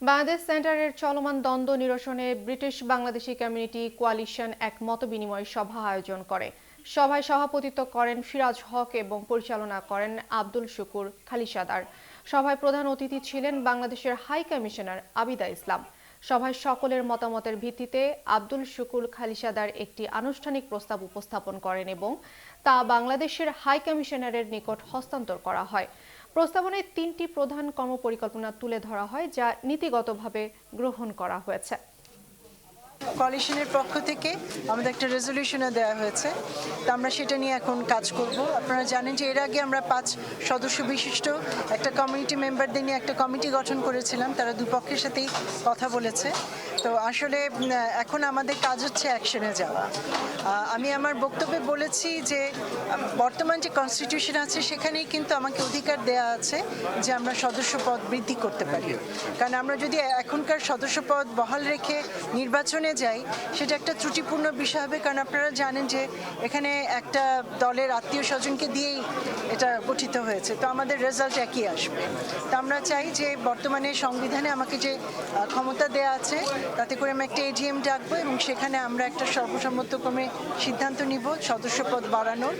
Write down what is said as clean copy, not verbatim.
বাংলাদেশ সেন্টারের চলমান দ্বন্দ্ব নিরসনে ব্রিটিশ বাংলাদেশি কমিউনিটি কোয়ালিশন এক মতবিনিময় সভা আয়োজন করে। সভায় সভাপতিত্ব করেন সিরাজ হক এবং পরিচালনা করেন আব্দুল শুকুর খালিশাদার। সভায় প্রধান অতিথি ছিলেন বাংলাদেশের হাই কমিশনার আবিদা ইসলাম। সভায় সকলের মতামতের ভিত্তিতে আব্দুল শুকুর খালিশাদার একটি আনুষ্ঠানিক প্রস্তাব উপস্থাপন করেন এবং তা বাংলাদেশের হাই কমিশনারের নিকট হস্তান্তর করা হয়। প্রস্তাবনায় ৩টি প্রধান কর্মপরিকল্পনা তুলে ধরা হয়, যা নীতিগতভাবে গ্রহণ করা হয়েছে। কোয়ালিশনের পক্ষ থেকে আমাদের একটা রেজলিউশনে দেওয়া হয়েছে, তো আমরা সেটা নিয়ে এখন কাজ করব। আপনারা জানেন যে এর আগে আমরা 5 সদস্য বিশিষ্ট একটা কমিউনিটি মেম্বারদের নিয়ে একটা কমিটি গঠন করেছিলাম, তারা দুপক্ষের সাথেই কথা বলেছে। তো আসলে এখন আমাদের কাজ হচ্ছে অ্যাকশনে যাওয়া। আমি আমার বক্তব্যে বলেছি যে বর্তমান যে কনস্টিটিউশন আছে সেখানেই কিন্তু আমাকে অধিকার দেওয়া আছে যে আমরা সদস্য পদ বৃদ্ধি করতে পারি। কারণ আমরা যদি এখনকার সদস্য পদ বহাল রেখে নির্বাচনে যাই, সেটা একটা ত্রুটিপূর্ণ বিষয় হবে। কারণ আপনারা জানেন যে এখানে একটা দলের আত্মীয় স্বজনকে দিয়েই এটা গঠিত হয়েছে, তো আমাদের রেজাল্ট একই আসবে। তো আমরা চাই যে বর্তমানে সংবিধানে আমাকে যে ক্ষমতা দেওয়া আছে তাতে করে আমি একটা এজিএম ডাকবো এবং সেখানে আমরা একটা সর্বসম্মতক্রমে সিদ্ধান্ত নিব সদস্য পদ বাড়ানোর।